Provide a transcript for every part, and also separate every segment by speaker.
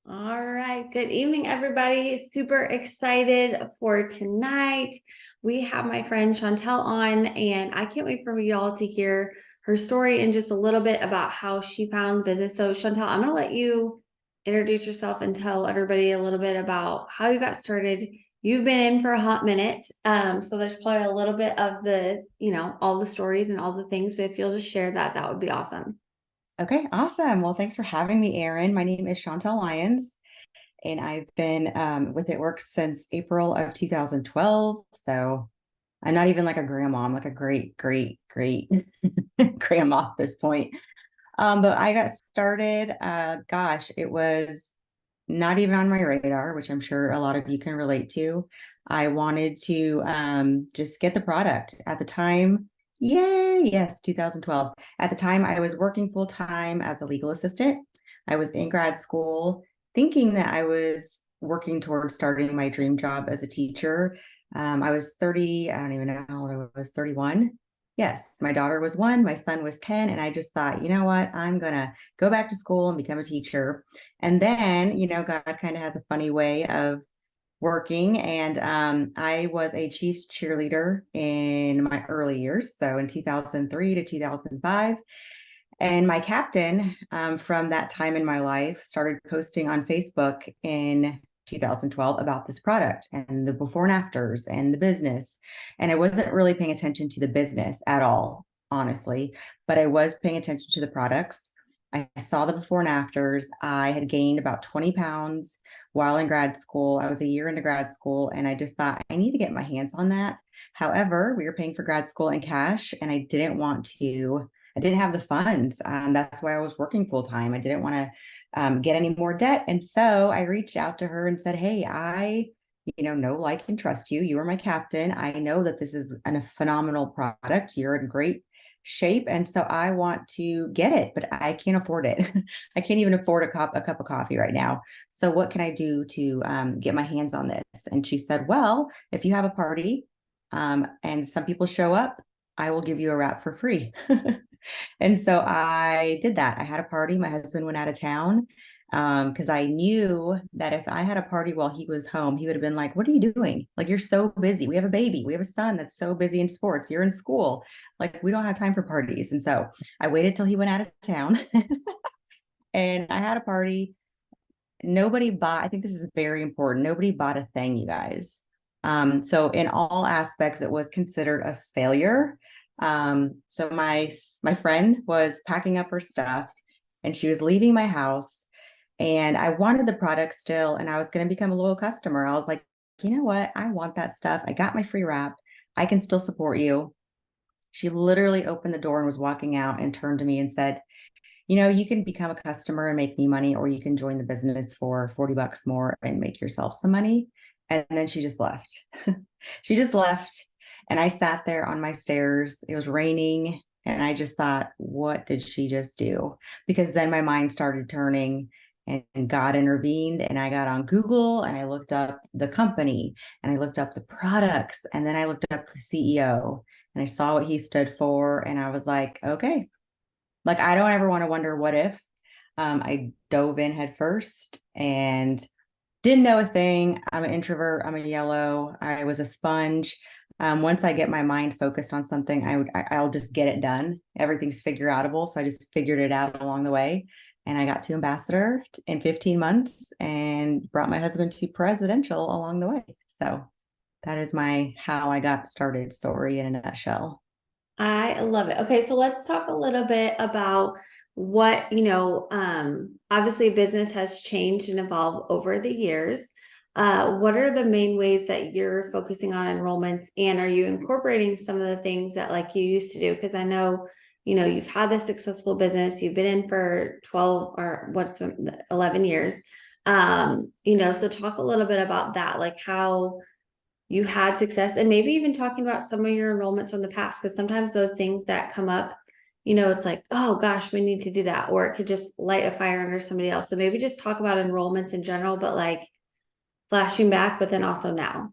Speaker 1: All right. Good evening, everybody. Super excited for tonight. We have my friend Shauntel on, and I can't wait for y'all to hear her story and just a little bit about how she found the business. So, Shauntel, I'm going to let you introduce yourself and tell everybody a little bit about how you got started. You've been in for a hot minute. So there's probably a little bit of all the stories and all the things, but if you'll just share that, that would be awesome.
Speaker 2: Okay, awesome. Well, thanks for having me, Erin. My name is Shauntel Lyons, and I've been with It Works since April of 2012. So I'm not even like a grandma. I'm like a great grandma at this point. But I got started, it was not even on my radar, which I'm sure a lot of you can relate to. I wanted to just get the product at the time. Yay, yes, 2012. At the time, I was working full time as a legal assistant. I was in grad school thinking that I was working towards starting my dream job as a teacher. I was 30, I don't even know how old I was, 31. Yes, my daughter was one, my son was 10, and I just thought, you know what, I'm gonna go back to school and become a teacher. And then, God kind of has a funny way of working. And I was a Chiefs cheerleader in my early years, so in 2003 to 2005. And my captain from that time in my life started posting on Facebook in 2012 about this product and the before and afters and the business. And I wasn't really paying attention to the business at all, honestly, but I was paying attention to the products. I saw the before and afters. I had gained about 20 pounds while in grad school. I was a year into grad school, and I just thought I need to get my hands on that. However, we were paying for grad school in cash, and I didn't have the funds. That's why I was working full time. I didn't want to get any more debt. And so I reached out to her and said, hey, I know, like, and trust you. You are my captain. I know that this is a phenomenal product. You're in great shape. And so I want to get it, but I can't afford it. I can't even afford a cup of coffee right now. So what can I do to get my hands on this? And she said, well, if you have a party and some people show up, I will give you a wrap for free. And so I did that. I had a party. My husband went out of town because I knew that if I had a party while he was home, he would have been like, what are you doing? Like, you're so busy. We have a baby. We have a son that's so busy in sports. You're in school. Like, we don't have time for parties. And so I waited till he went out of town and I had a party. Nobody bought, I think this is very important. Nobody bought a thing, you guys. So in all aspects, it was considered a failure. So my friend was packing up her stuff and she was leaving my house, and I wanted the product still, and I was going to become a loyal customer. I was like, you know what? I want that stuff. I got my free wrap. I can still support you. She literally opened the door and was walking out and turned to me and said, you can become a customer and make me money, or you can join the business for 40 bucks more and make yourself some money. And then she just left. She just left. And I sat there on my stairs. It was raining. And I just thought, what did she just do? Because then my mind started turning, and God intervened. And I got on Google and I looked up the company and I looked up the products. And then I looked up the CEO and I saw what he stood for. And I was like, okay, like, I don't ever want to wonder what if. I dove in head first and didn't know a thing. I'm an introvert. I'm a yellow. I was a sponge. Once I get my mind focused on something, I'll just get it done. Everything's figure outable. So I just figured it out along the way. And I got to ambassador in 15 months and brought my husband to presidential along the way. So that is my how I got started story in a nutshell.
Speaker 1: I love it. Okay, so let's talk a little bit about what, obviously business has changed and evolved over the years. What are the main ways that you're focusing on enrollments, and are you incorporating some of the things that like you used to do? Because I know, you've had this successful business, you've been in for 12 or 11 years. So talk a little bit about that, like how you had success, and maybe even talking about some of your enrollments from the past, because sometimes those things that come up, it's like, oh gosh, we need to do that, or it could just light a fire under somebody else. So maybe just talk about enrollments in general, but like flashing back, but then also now.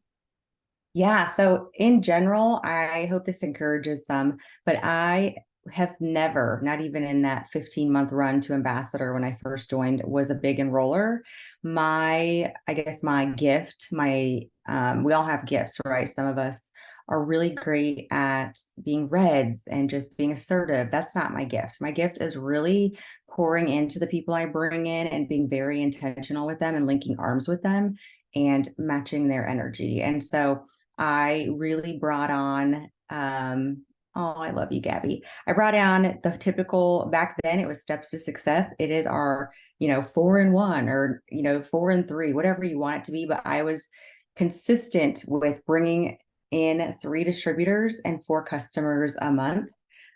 Speaker 2: Yeah. So in general, I hope this encourages some, but I have never, not even in that 15-month run to ambassador when I first joined, was a big enroller. I guess my gift, we all have gifts, right? Some of us are really great at being reds and just being assertive. That's not my gift. My gift is really pouring into the people I bring in and being very intentional with them and linking arms with them and matching their energy. And so I really brought on, oh, I love you, Gabby. I brought on the typical, back then it was steps to success. It is our, 4-in-1 or, 4-in-3, whatever you want it to be. But I was consistent with bringing in 3 distributors and 4 customers a month.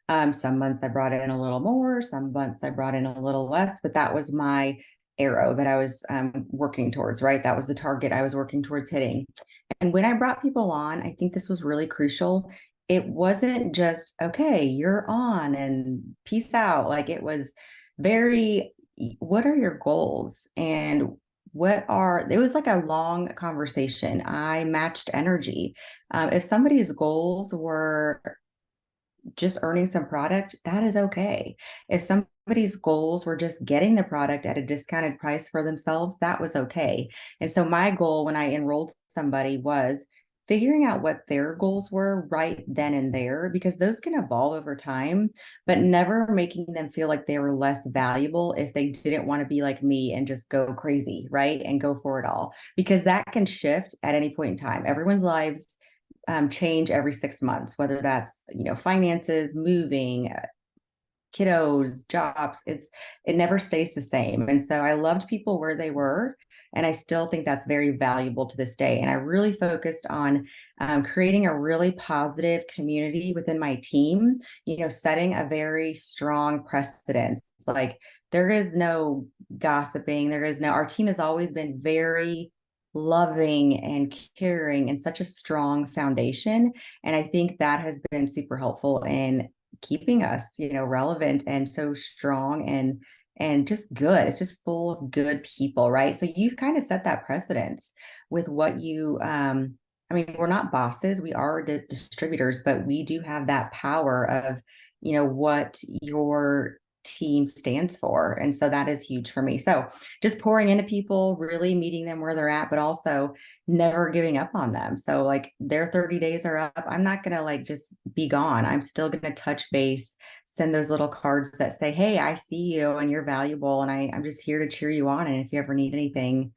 Speaker 2: Some months I brought in a little more, some months I brought in a little less, but that was my arrow that I was working towards, right? That was the target I was working towards hitting. And when I brought people on, I think this was really crucial. It wasn't just, okay, you're on and peace out. Like it was very, what are your goals? And it was like a long conversation. I matched energy. If somebody's goals were just earning some product, that is okay. If somebody's goals were just getting the product at a discounted price for themselves, that was okay. And so my goal when I enrolled somebody was figuring out what their goals were right then and there, because those can evolve over time, but never making them feel like they were less valuable if they didn't want to be like me and just go crazy, right? And go for it all, because that can shift at any point in time. Everyone's lives change every 6 months, whether that's, finances, moving, kiddos, jobs. It never stays the same. And so I loved people where they were. And I still think that's very valuable to this day. And I really focused on creating a really positive community within my team, setting a very strong precedent. It's like there is no gossiping. Our team has always been very loving and caring and such a strong foundation. And I think that has been super helpful in keeping us, relevant and so strong and just good. It's just full of good people, right? So you've kind of set that precedence with what you I mean, we're not bosses, we are distributors, but we do have that power of, what your team stands for. And so that is huge for me. So just pouring into people, really meeting them where they're at, but also never giving up on them. So like their 30 days are up, I'm not going to like just be gone. I'm still going to touch base, send those little cards that say, hey, I see you and you're valuable. And I'm just here to cheer you on. And if you ever need anything,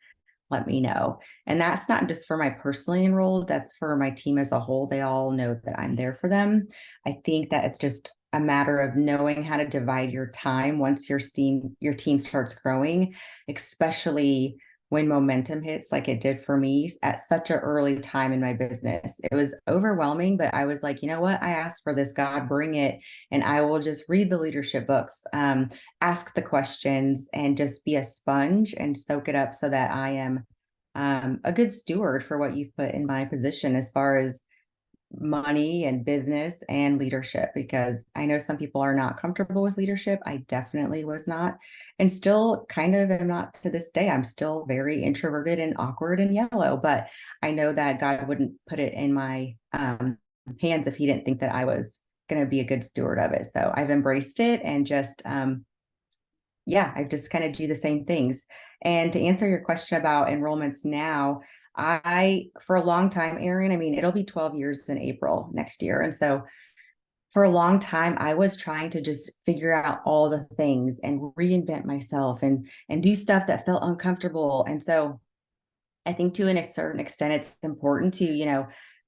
Speaker 2: let me know. And that's not just for my personally enrolled, that's for my team as a whole. They all know that I'm there for them. I think that it's just a matter of knowing how to divide your time once your team starts growing, especially when momentum hits like it did for me at such an early time in my business. It was overwhelming, but I was like, you know what? I asked for this, God, bring it. And I will just read the leadership books, ask the questions, and just be a sponge and soak it up so that I am a good steward for what you've put in my position as far as money and business and leadership, because I know some people are not comfortable with leadership. I definitely was not, and still kind of am not to this day. I'm still very introverted and awkward and yellow, but I know that God wouldn't put it in my hands if he didn't think that I was going to be a good steward of it. So I've embraced it and just I just kind of do the same things. And to answer your question about enrollments now, for a long time, Erin, I mean, it'll be 12 years in April next year. And so for a long time, I was trying to just figure out all the things and reinvent myself and do stuff that felt uncomfortable. And so I think to a certain extent, it's important to,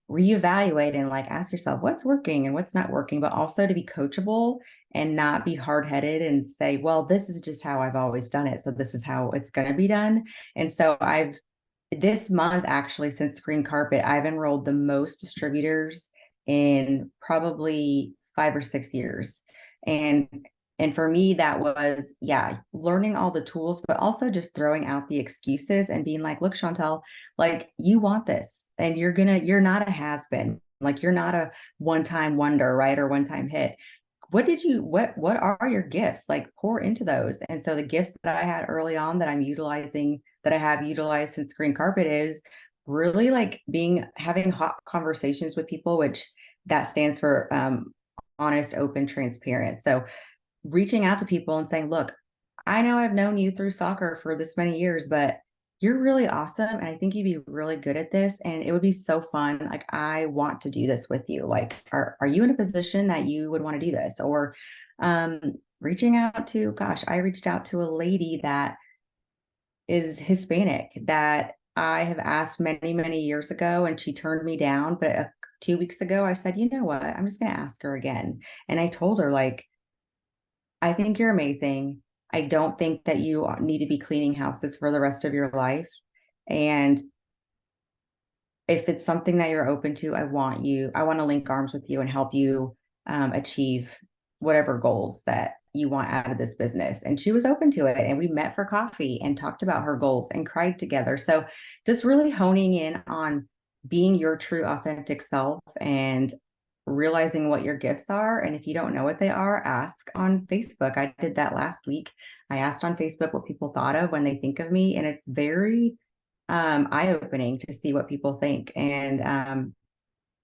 Speaker 2: reevaluate and like ask yourself what's working and what's not working, but also to be coachable and not be hard-headed and say, well, this is just how I've always done it, so this is how it's going to be done. And so this month, actually, since Green Carpet, I've enrolled the most distributors in probably 5 or 6 years. And for me, that was, learning all the tools, but also just throwing out the excuses and being like, look, Shauntel, like you want this and you're not a has-been, like you're not a one-time wonder, right? Or one-time hit. What are your gifts? Like pour into those. And so the gifts that I had early on that I have utilized since Green Carpet is really like having hot conversations with people, which that stands for honest, open, transparent. So reaching out to people and saying, look, I know I've known you through soccer for this many years, but you're really awesome. And I think you'd be really good at this. And it would be so fun. Like, I want to do this with you. Like, are you in a position that you would want to do this? Or um, reaching out to, gosh, I reached out to a lady that is Hispanic that I have asked many, many years ago, and she turned me down. But 2 weeks ago, I said, you know what? I'm just going to ask her again. And I told her, like, I think you're amazing. I don't think that you need to be cleaning houses for the rest of your life. And if it's something that you're open to, I want to link arms with you and help you achieve whatever goals that you want out of this business. And she was open to it. And we met for coffee and talked about her goals and cried together. So just really honing in on being your true authentic self and realizing what your gifts are. And if you don't know what they are, ask on Facebook. I did that last week. I asked on Facebook what people thought of when they think of me. And it's very eye-opening to see what people think. And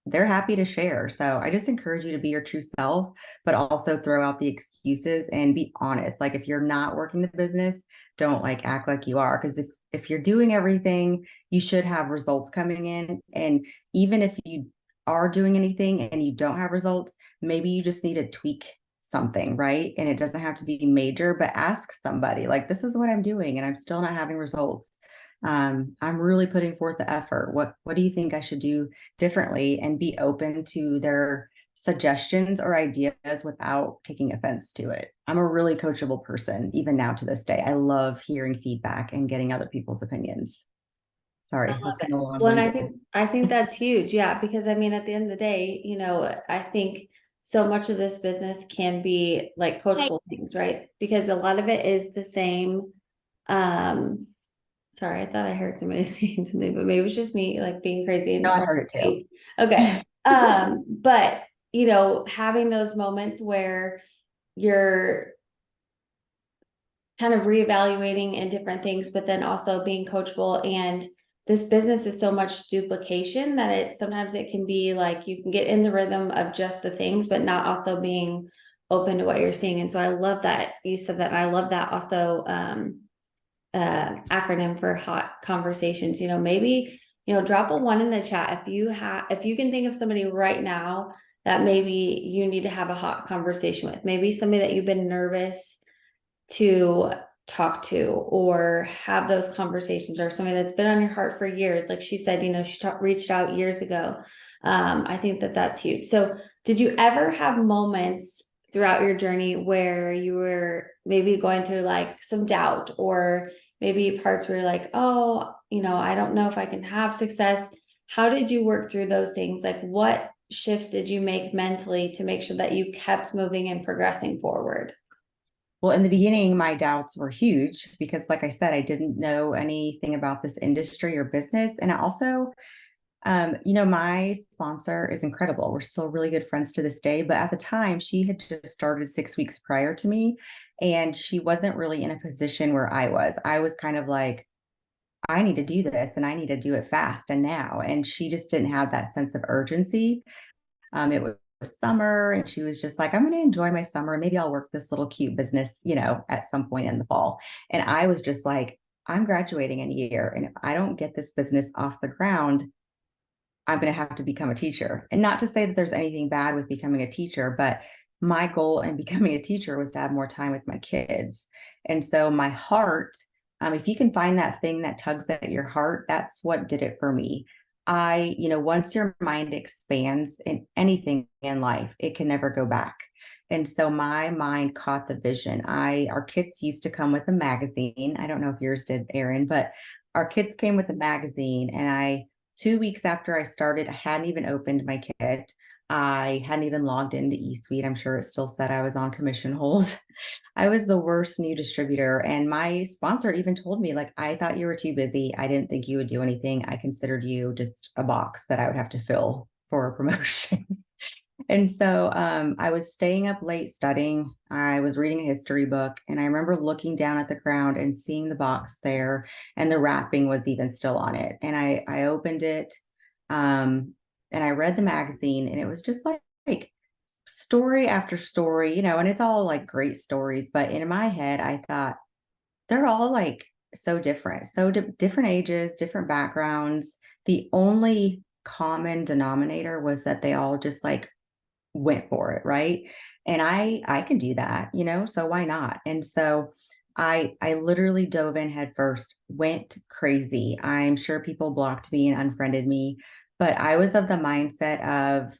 Speaker 2: they're happy to share. So I just encourage you to be your true self, but also throw out the excuses and be honest. Like, if you're not working the business, don't like act like you are. Because if you're doing everything, you should have results coming in. And even if you are doing anything and you don't have results, maybe you just need to tweak something, right? And it doesn't have to be major, but ask somebody, like, this is what I'm doing and I'm still not having results. I'm really putting forth the effort. What do you think I should do differently? And be open to their suggestions or ideas without taking offense to it. I'm a really coachable person, even now to this day. I love hearing feedback and getting other people's opinions.
Speaker 1: I
Speaker 2: Sorry,
Speaker 1: love
Speaker 2: that's
Speaker 1: it.
Speaker 2: kind of
Speaker 1: Well, and
Speaker 2: long-winded.
Speaker 1: I think that's huge. Yeah, because I mean, at the end of the day, I think so much of this business can be like coachable things, right? Because a lot of it is the same. Um, sorry, I thought I heard somebody saying something, but maybe it's just me like being crazy
Speaker 2: No,
Speaker 1: and
Speaker 2: I
Speaker 1: wrong.
Speaker 2: heard it too.
Speaker 1: Okay. But having those moments where you're kind of reevaluating and different things, but then also being coachable. And this business is so much duplication that sometimes it can be like you can get in the rhythm of just the things, but not also being open to what you're seeing. And so I love that you said that. And I love that also acronym for hot conversations. Maybe drop a one in the chat if you can think of somebody right now that maybe you need to have a hot conversation with, maybe somebody that you've been nervous to talk to or have those conversations, or somebody that's been on your heart for years. Like she said, she reached out years ago. I think that that's huge. So did you ever have moments throughout your journey where you were maybe going through like some doubt, or maybe parts where you're like, oh, I don't know if I can have success? How did you work through those things? Like, what shifts did you make mentally to make sure that you kept moving and progressing forward?
Speaker 2: Well, in the beginning, my doubts were huge because, like I said, I didn't know anything about this industry or business. And I also, my sponsor is incredible. We're still really good friends to this day. But at the time, she had just started 6 weeks prior to me, and she wasn't really in a position where I was. I was kind of like, I need to do this and I need to do it fast and now. And she just didn't have that sense of urgency. It was summer, and she was just like, I'm going to enjoy my summer. Maybe I'll work this little cute business, at some point in the fall. And I was just like, I'm graduating in a year. And if I don't get this business off the ground, I'm going to have to become a teacher. And not to say that there's anything bad with becoming a teacher, but my goal in becoming a teacher was to have more time with my kids. And so my heart, if you can find that thing that tugs at your heart, that's what did it for me. Once your mind expands in anything in life, it can never go back. And so my mind caught the vision. Our kids used to come with a magazine. I don't know if yours did, Erin, but our kids came with a magazine, and 2 weeks after I started, I hadn't even opened my kit. I hadn't even logged into eSuite. I'm sure it still said I was on commission hold. I was the worst new distributor. And my sponsor even told me, like, I thought you were too busy. I didn't think you would do anything. I considered you just a box that I would have to fill for a promotion. And so I was staying up late studying. I was reading a history book, and I remember looking down at the ground and seeing the box there, and the wrapping was even still on it. And I opened it, and I read the magazine, and it was just like story after story, and it's all like great stories, but in my head, I thought they're all like so different, so different ages, different backgrounds. The only common denominator was that they all just like went for it, right? And I can do that, so why not? And so I literally dove in head first, went crazy. I'm sure people blocked me and unfriended me, but I was of the mindset of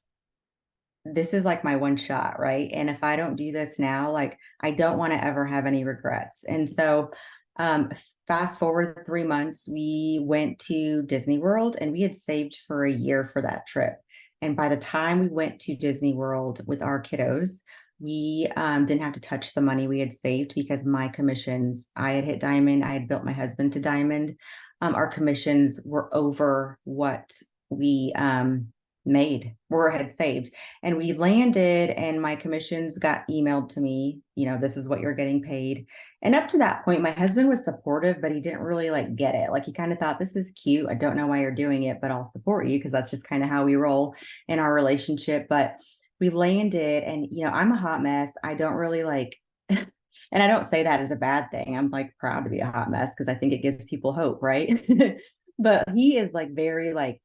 Speaker 2: this is like my one shot, right? And if I don't do this now, like I don't want to ever have any regrets. And so, um, fast forward 3 months, we went to Disney World and we had saved for a year for that trip. And by the time we went to Disney World with our kiddos, we didn't have to touch the money we had saved because my commissions, I had hit diamond, I had built my husband to diamond. Our commissions were over what we made or had saved. And we landed, and my commissions got emailed to me, this is what you're getting paid. And up to that point, my husband was supportive, but he didn't really like get it. Like he kind of thought, this is cute. I don't know why you're doing it, but I'll support you because that's just kind of how we roll in our relationship. But we landed, and I'm a hot mess. I don't really like, and I don't say that as a bad thing. I'm like proud to be a hot mess because I think it gives people hope, right? But he is like very like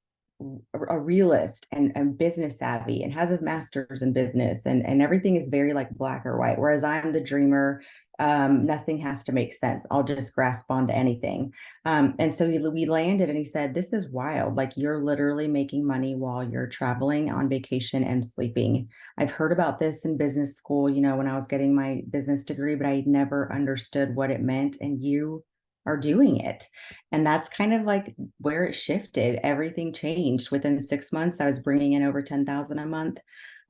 Speaker 2: a realist and business savvy and has his master's in business, and everything is very like black or white, whereas I'm the dreamer. Nothing has to make sense. I'll just grasp onto anything. And so we landed, and he said, this is wild, like you're literally making money while you're traveling on vacation and sleeping. I've heard about this in business school, when I was getting my business degree, but I never understood what it meant, and you are doing it. And that's kind of like where it shifted. Everything changed within 6 months. I was bringing in over 10,000 a month.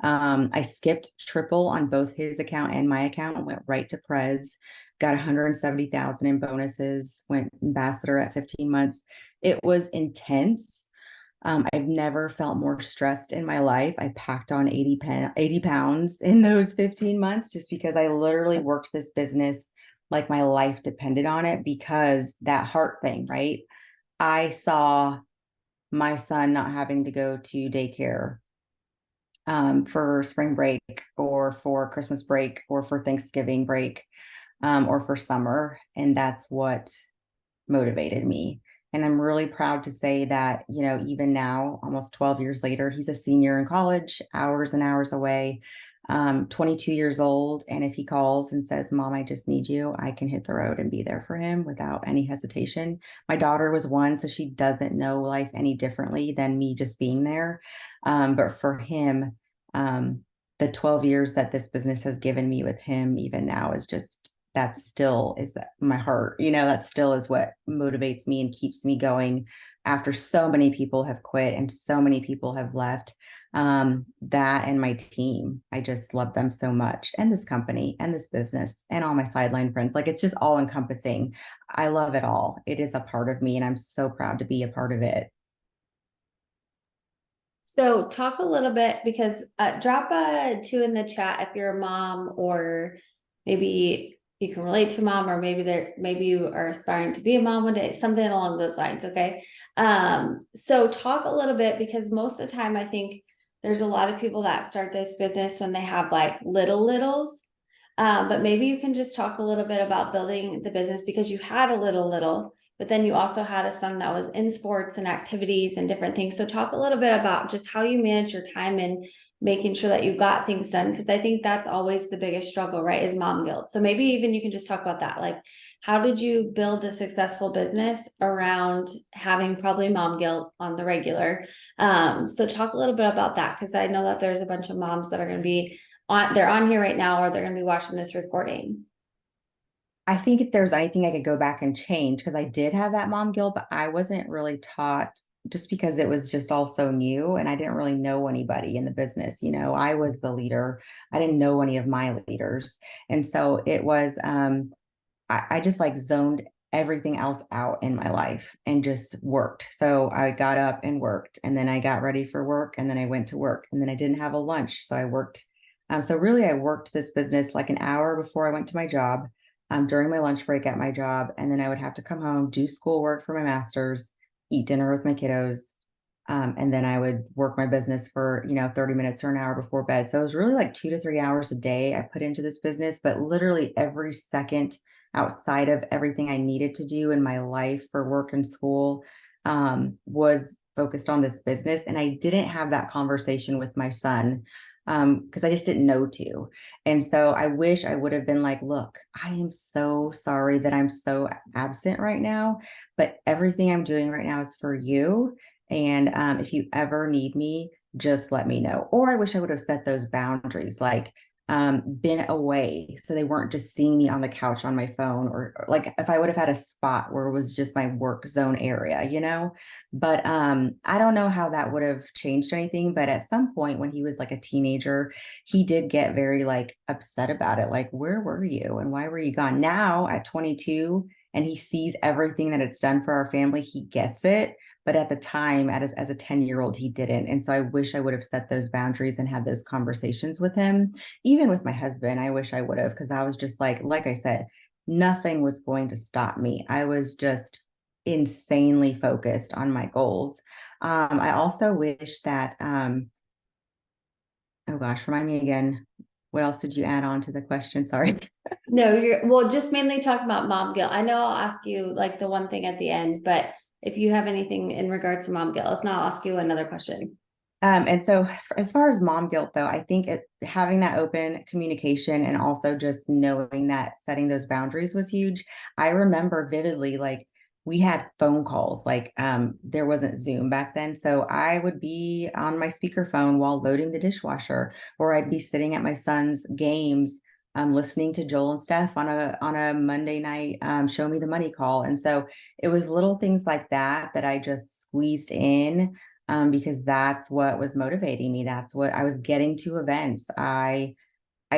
Speaker 2: I skipped triple on both his account and my account and went right to Prez, got 170,000 in bonuses, went ambassador at 15 months. It was intense. I've never felt more stressed in my life. I packed on 80 pounds in those 15 months just because I literally worked this business like my life depended on it, because that heart thing, right? I saw my son not having to go to daycare for spring break or for Christmas break or for Thanksgiving break or for summer. And that's what motivated me. And I'm really proud to say that, even now, almost 12 years later, he's a senior in college, hours and hours away, 22 years old. And if he calls and says, Mom, I just need you, I can hit the road and be there for him without any hesitation. My daughter was 1, so she doesn't know life any differently than me just being there. But for him, the 12 years that this business has given me with him, even now, is just that still is my heart. That still is what motivates me and keeps me going after so many people have quit and so many people have left. That and my team, I just love them so much, and this company and this business and all my sideline friends. Like it's just all encompassing. I love it all. It is a part of me, and I'm so proud to be a part of it.
Speaker 1: So talk a little bit because drop a 2 in the chat if you're a mom, or maybe you can relate to mom, or maybe you are aspiring to be a mom one day, something along those lines. Okay. So talk a little bit, because most of the time I think there's a lot of people that start this business when they have like littles. But maybe you can just talk a little bit about building the business, because you had a little, but then you also had a son that was in sports and activities and different things. So talk a little bit about just how you manage your time and making sure that you got things done. Cause I think that's always the biggest struggle, right? Is mom guilt. So maybe even you can just talk about that. Like, how did you build a successful business around having probably mom guilt on the regular? So talk a little bit about that. Cause I know that there's a bunch of moms that are going to be they're on here right now, or they're going to be watching this recording.
Speaker 2: I think if there's anything I could go back and change, because I did have that mom guilt, but I wasn't really taught, just because it was just all so new and I didn't really know anybody in the business. I was the leader. I didn't know any of my leaders. And so it was, I just like zoned everything else out in my life and just worked. So I got up and worked, and then I got ready for work, and then I went to work, and then I didn't have a lunch. So I worked. So really I worked this business like an hour before I went to my job, during my lunch break at my job. And then I would have to come home, do schoolwork for my master's, eat dinner with my kiddos, And then I would work my business for, 30 minutes or an hour before bed. So it was really like 2 to 3 hours a day I put into this business, but literally every second outside of everything I needed to do in my life for work and school was focused on this business. And I didn't have that conversation with my son because I just didn't know to. And so I wish I would have been like, look, I am so sorry that I'm so absent right now, but everything I'm doing right now is for you. And if you ever need me, just let me know. Or I wish I would have set those boundaries, like been away so they weren't just seeing me on the couch on my phone, or like if I would have had a spot where it was just my work zone area. But I don't know how that would have changed anything. But at some point when he was like a teenager, he did get very like upset about it. Like, where were you and why were you gone? Now at 22, and he sees everything that it's done for our family, he gets it. But at the time, as a 10-year-old, he didn't. And so I wish I would have set those boundaries and had those conversations with him. Even with my husband, I wish I would have, because I was just like I said, nothing was going to stop me. I was just insanely focused on my goals. I also wish that, oh gosh, remind me again. What else did you add on to the question? Sorry.
Speaker 1: No, you're well, just mainly talking about mom guilt. I know I'll ask you like the one thing at the end, but if you have anything in regards to mom guilt, if not, I'll ask you another question.
Speaker 2: And so, as far as mom guilt, though, I think having that open communication and also just knowing that setting those boundaries was huge. I remember vividly, like we had phone calls, like there wasn't Zoom back then. So I would be on my speakerphone while loading the dishwasher, or I'd be sitting at my son's games, listening to Joel and Steph on a Monday night show me the money call. And so it was little things like that that I just squeezed in because that's what was motivating me. That's what I was getting to events. I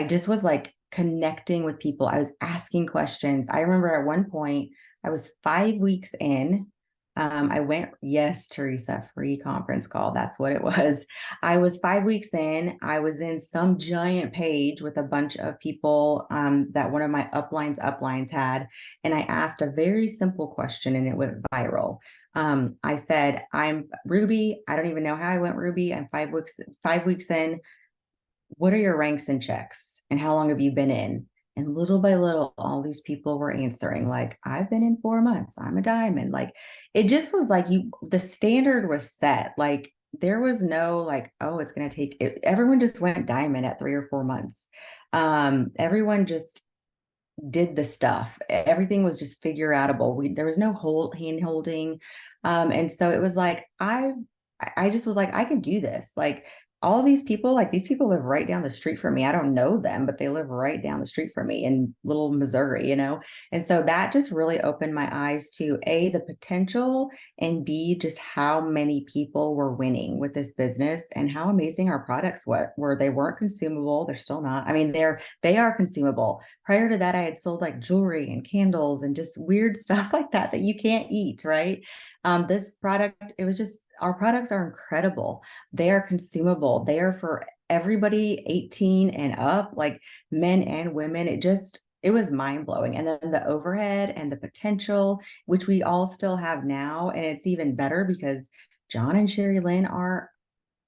Speaker 2: just was like connecting with people. I was asking questions. I remember at one point I was 5 weeks in. I went, yes, Teresa, free conference call. That's what it was. I was 5 weeks in. I was in some giant page with a bunch of people that one of my uplines had. And I asked a very simple question and it went viral. I said, I'm Ruby. I don't even know how I went Ruby. I'm 5 weeks in. What are your ranks and checks? And how long have you been in? And little by little, all these people were answering, like, I've been in 4 months, I'm a diamond. Like, it just was like the standard was set. Like, there was no like, oh, it's going to take it. Everyone just went diamond at 3 or 4 months. Everyone just did the stuff. Everything was just figure outable. There was no hand holding. And so it was like, I just was like, I can do this. All these people live right down the street from me. I don't know them, but they live right down the street from me in little Missouri. And so that just really opened my eyes to A, the potential, and B, just how many people were winning with this business and how amazing our products were. They weren't consumable. They're still not. I mean, they are consumable. Prior to that, I had sold like jewelry and candles and just weird stuff like that you can't eat, right? This product, it was just, our products are incredible. They are consumable. They are for everybody 18 and up, like men and women. It was mind blowing. And then the overhead and the potential, which we all still have now. And it's even better because John and Sherry Lynn are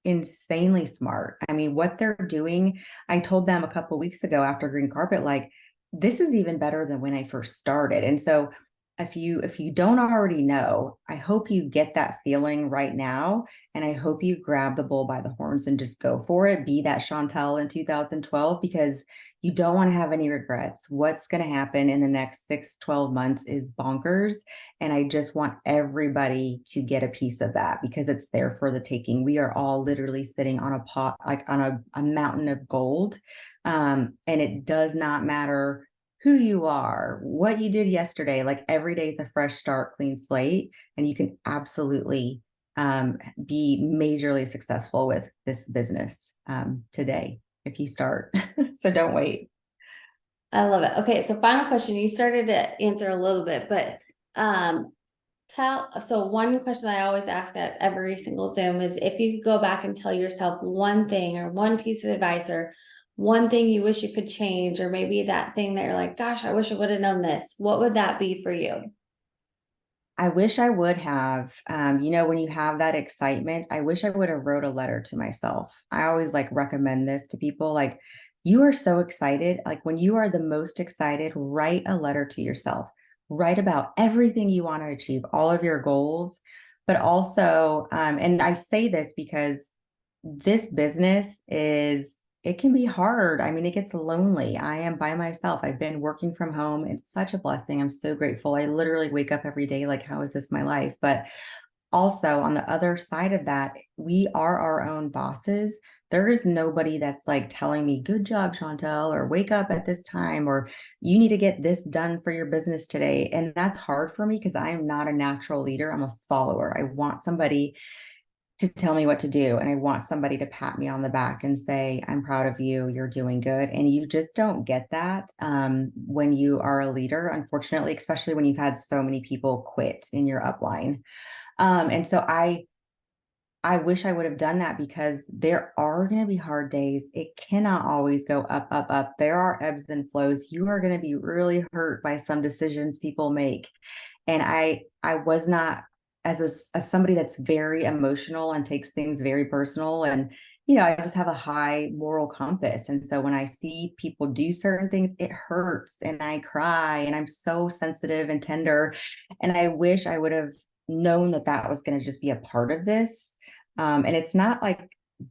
Speaker 2: insanely smart. I mean, what they're doing, I told them a couple weeks ago after green carpet, like, this is even better than when I first started. And so if you don't already know, I hope you get that feeling right now. And I hope you grab the bull by the horns and just go for it. Be that Shauntel in 2012, because you don't want to have any regrets. What's going to happen in the next 6-12 months is bonkers. And I just want everybody to get a piece of that because it's there for the taking. We are all literally sitting on a pot, like on a mountain of gold. And it does not matter who you are, what you did yesterday. Like every day is a fresh start, clean slate, and you can absolutely be majorly successful with this business today if you start. So don't wait.
Speaker 1: I love it. Okay, so final question. You started to answer a little bit, but um so one question I always ask at every single Zoom is if you could go back and tell yourself one thing or one piece of advice or one thing you wish you could change, or maybe that thing that you're like, gosh, I wish I would have known this. What would that be for you?
Speaker 2: I wish I would have, when you have that excitement, I wish I would have wrote a letter to myself. I always like recommend this to people. Like, you are so excited. Like, when you are the most excited, write a letter to yourself. Write about everything you want to achieve, all of your goals. But also, and I say this because this business is, it can be hard. I mean, it gets lonely. I am by myself. I've been working from home. It's such a blessing. I'm so grateful. I literally wake up every day like, how is this my life? But also on the other side of that, we are our own bosses. There is nobody that's like telling me, good job, Shauntel, or wake up at this time, or you need to get this done for your business today. And that's hard for me because I am not a natural leader. I'm a follower. I want somebody to tell me what to do. And I want somebody to pat me on the back and say, I'm proud of you. You're doing good. And you just don't get that when you are a leader, unfortunately, especially when you've had so many people quit in your upline. And so I wish I would have done that because there are going to be hard days. It cannot always go up, up, up. There are ebbs and flows. You are going to be really hurt by some decisions people make. And I was not, as somebody that's very emotional and takes things very personal, and I just have a high moral compass. And so when I see people do certain things, it hurts and I cry and I'm so sensitive and tender. And I wish I would have known that that was going to just be a part of this. And it's not like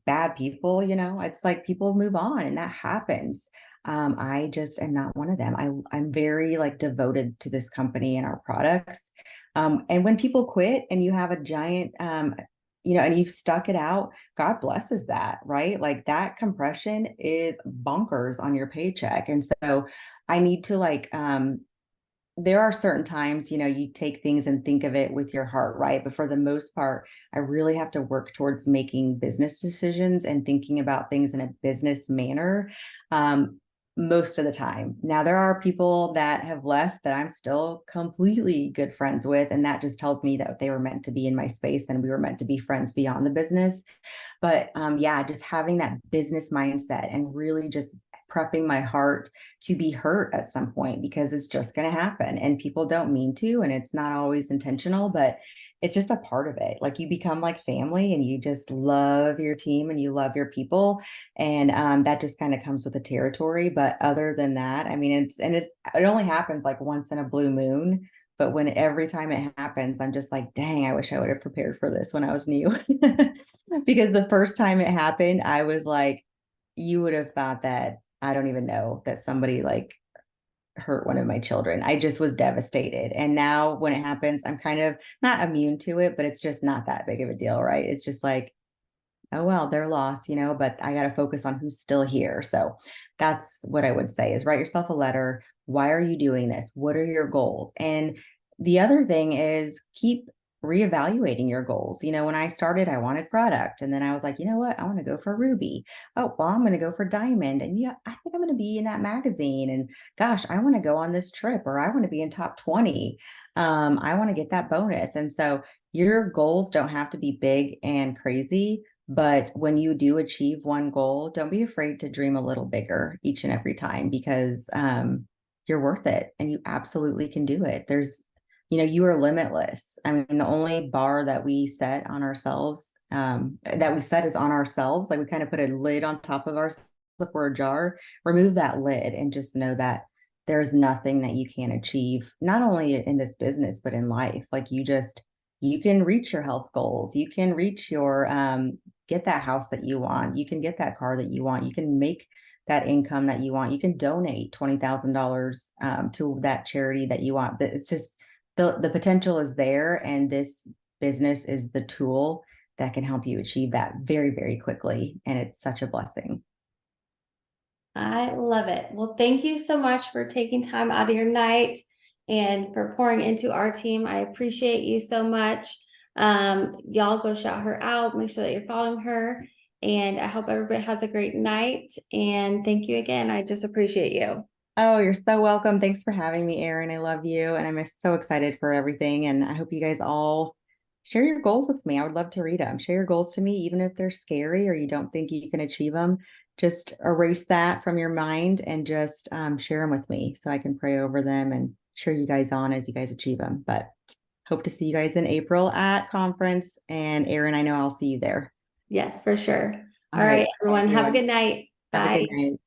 Speaker 2: bad people, it's like people move on and that happens. I just am not one of them. I'm very like devoted to this company and our products. And when people quit and you have a giant, and you've stuck it out, God blesses that, right? Like that compression is bonkers on your paycheck. And so I need to like, there are certain times, you take things and think of it with your heart, right? But for the most part, I really have to work towards making business decisions and thinking about things in a business manner. Most of the time. Now, there are people that have left that I'm still completely good friends with. And that just tells me that they were meant to be in my space and we were meant to be friends beyond the business. But yeah, just having that business mindset and really just prepping my heart to be hurt at some point because it's just going to happen and people don't mean to, and it's not always intentional, but it's just a part of it. Like you become like family and you just love your team and you love your people. And that just kind of comes with the territory. But other than that, I mean, it only happens like once in a blue moon. But when every time it happens, I'm just like, dang, I wish I would have prepared for this when I was new. Because the first time it happened, I was like, you would have thought that I don't even know that somebody like hurt one of my children. I just was devastated. And now when it happens, I'm kind of not immune to it, but it's just not that big of a deal, right? It's just like, oh well, they're lost, but I got to focus on who's still here. So that's what I would say is write yourself a letter. Why are you doing this? What are your goals? And the other thing is keep reevaluating your goals. When I started, I wanted product. And then I was like, you know what? I want to go for Ruby. Oh, well, I'm going to go for Diamond. And yeah, I think I'm going to be in that magazine. And gosh, I want to go on this trip or I want to be in top 20. I want to get that bonus. And so your goals don't have to be big and crazy, but when you do achieve one goal, don't be afraid to dream a little bigger each and every time because you're worth it and you absolutely can do it. You are limitless. I mean, the only bar that we set on ourselves, that we set is on ourselves. Like we kind of put a lid on top of ourselves for a jar, remove that lid and just know that there's nothing that you can't achieve, not only in this business, but in life. Like you can reach your health goals. You can reach your, get that house that you want. You can get that car that you want. You can make that income that you want. You can donate $20,000 to that charity that you want. It's just, the potential is there, and this business is the tool that can help you achieve that very, very quickly. And it's such a blessing.
Speaker 1: I love it. Well, thank you so much for taking time out of your night and for pouring into our team. I appreciate you so much. Y'all go shout her out. Make sure that you're following her. And I hope everybody has a great night. And thank you again. I just appreciate you.
Speaker 2: Oh, you're so welcome. Thanks for having me, Erin. I love you. And I'm so excited for everything. And I hope you guys all share your goals with me. I would love to read them. Share your goals to me, even if they're scary or you don't think you can achieve them. Just erase that from your mind and just share them with me so I can pray over them and cheer you guys on as you guys achieve them. But hope to see you guys in April at conference. And Erin, I know I'll see you there.
Speaker 1: Yes, for sure.
Speaker 2: All
Speaker 1: All right,
Speaker 2: right. Bye,
Speaker 1: everyone, have a
Speaker 2: everyone.
Speaker 1: good night.
Speaker 2: Have a
Speaker 1: Bye.
Speaker 2: good night.